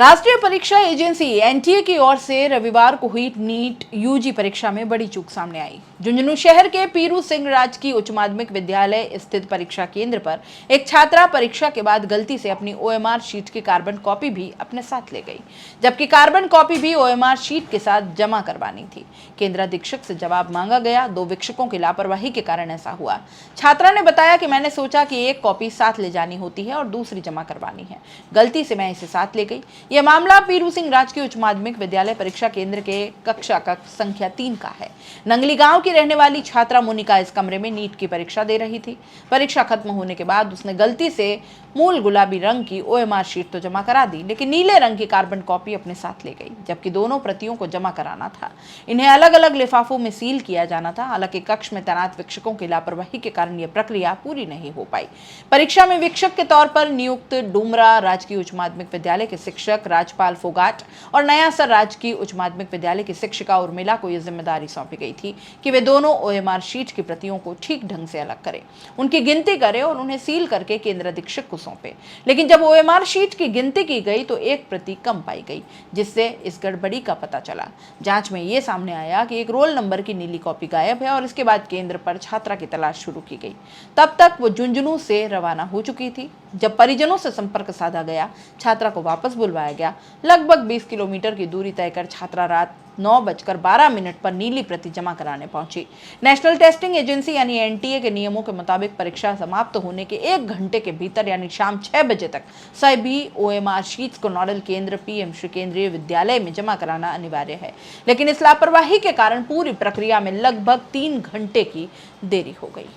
राष्ट्रीय परीक्षा agency NTA की ओर से रविवार को हुई नीट यूजी परीक्षा में बड़ी चूक सामने आई। झुंझुनू शहर के पीरू सिंह राजकीय उच्च माध्यमिक विद्यालय स्थित परीक्षा केंद्र पर एक छात्रा परीक्षा के बाद गलती से अपनी ओएमआर शीट की कार्बन कॉपी भी अपने साथ ले गई, जबकि कार्बन कॉपी भी ओएमआर शीट के साथ जमा करवानी थी। केंद्राधीक्षक से जवाब मांगा गया। 2 शिक्षकों की लापरवाही के कारण ऐसा हुआ। छात्रा ने बताया कि मैंने सोचा कि एक कॉपी साथ ले जानी होती है और दूसरी जमा करवानी है, गलती से मैं इसे साथ ले गई। यह मामला पीरू सिंह राजकीय उच्च माध्यमिक विद्यालय परीक्षा केंद्र के कक्षा कक्ष संख्या 3 का है। नंगली गांव की रहने वाली छात्रा मोनिका इस कमरे में नीट की परीक्षा दे रही थी। परीक्षा खत्म होने के बाद उसने गलती से मूल गुलाबी रंग की ओएमआर शीट तो जमा करा दी, लेकिन नीले रंग की कार्बन कॉपी अपने साथ ले गई, जबकि दोनों प्रतियों को जमा कराना था। इन्हें अलग अलग लिफाफों में सील किया जाना था। हालांकि कक्ष में तैनात शिक्षकों की लापरवाही के कारण यह प्रक्रिया पूरी नहीं हो पाई। परीक्षा में शिक्षक के तौर पर नियुक्त डुमरा राजकीय उच्च माध्यमिक विद्यालय के शिक्षक राजपाल फोगाट और नयासर राजकीय उच्च माध्यमिक विद्यालय की शिक्षिका उर्मिला को यह जिम्मेदारी सौंपी गई थी कि वे दोनों ओएमआर शीट की प्रतियों को ठीक ढंग से अलग करें, उनकी गिनती करें और उन्हें सील करके केंद्राधीक्षक को सौंपे। लेकिन जब ओएमआर शीट की गिनती की गई तो एक प्रति कम पाई गई, जिससे इस गड़बड़ी का पता चला। जांच में यह सामने आया कि एक रोल नंबर की नीली कॉपी गायब है और इसके बाद केंद्र पर छात्रा की तलाश शुरू की गई। तब तक वो झुंझुनू से रवाना हो चुकी थी। जब परिजनों से संपर्क साधा गया, छात्रा को वापस बुलवाया गया। लगभग 20 किलोमीटर की दूरी तय कर छात्रा रात 9:12 पर नीली प्रति जमा कराने पहुंची। नेशनल टेस्टिंग एजेंसी यानी एनटीए के नियमों के मुताबिक परीक्षा समाप्त होने के 1 घंटे के भीतर यानी शाम 6 बजे तक सभी ओएमआर शीट्स को नोडल केंद्र पीएम श्री केंद्रीय विद्यालय में जमा कराना अनिवार्य है। लेकिन इस लापरवाही के कारण पूरी प्रक्रिया में लगभग 3 घंटे की देरी हो गई।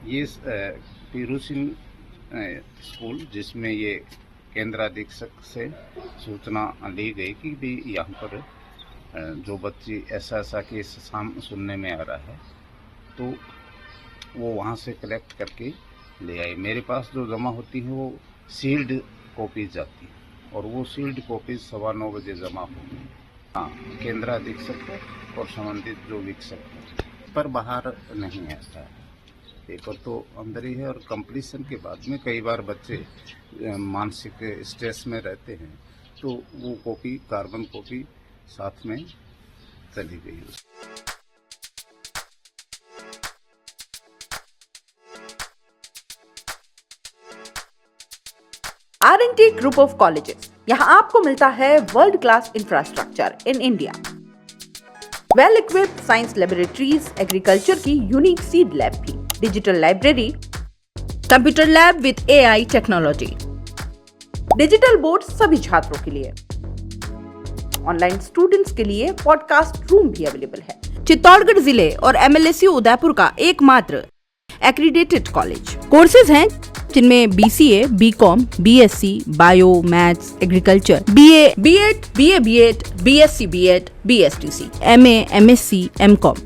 ये पीरू सिंह स्कूल जिसमें ये केंद्राधीक्षक से सूचना ली गई कि भी यहाँ पर जो बच्ची ऐसा केस सुनने में आ रहा है, तो वो वहाँ से कलेक्ट करके ले आई। मेरे पास जो जमा होती है वो सील्ड कॉपीज जाती है और वो सील्ड कॉपीज 9:15 बजे जमा होगी। हाँ, केंद्राधीक्षक और संबंधित जो शिक्षक पर बाहर नहीं आता है, पेपर तो अंदर ही है। और कंप्लीशन के बाद में कई बार बच्चे मानसिक स्ट्रेस में रहते हैं, तो वो कॉपी कार्बन कॉपी साथ में चली गई। R&T ग्रुप ऑफ कॉलेजेस, यहाँ आपको मिलता है world class infrastructure in India, well equipped science laboratories, agriculture की यूनिक सीड लैब भी, digital library, computer lab with AI technology, digital board सभी छात्रों के लिए, ऑनलाइन स्टूडेंट्स के लिए पॉडकास्ट रूम भी अवेलेबल है। चित्तौड़गढ़ जिले और MLSU उदयपुर का एकमात्र एक्रीडेटेड कॉलेज। कोर्सेज हैं जिनमें BCA, BCom, BSc, bio, maths, agriculture, BA, B.Ed, BA, B.Ed, BSc, B.Ed, BSTC, MA, MSc, MCom।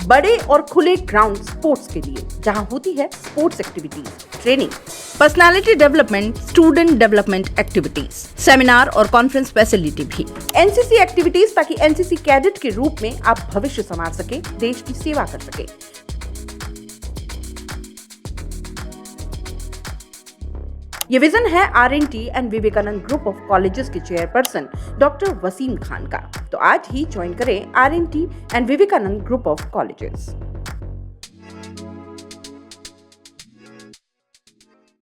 बड़े और खुले ग्राउंड स्पोर्ट्स के लिए, जहां होती है sports activities, training, personality development, student development activities, seminar और कॉन्फ्रेंस फैसिलिटी भी, NCC एक्टिविटीज, ताकि NCC कैडेट के रूप में आप भविष्य संवार सके, देश की सेवा कर सके। ये विजन है R&T and Vivekananda group of colleges के चेयरपर्सन डॉक्टर वसीम खान का। तो आज ही ज्वाइन करें R&T and Vivekananda group of colleges.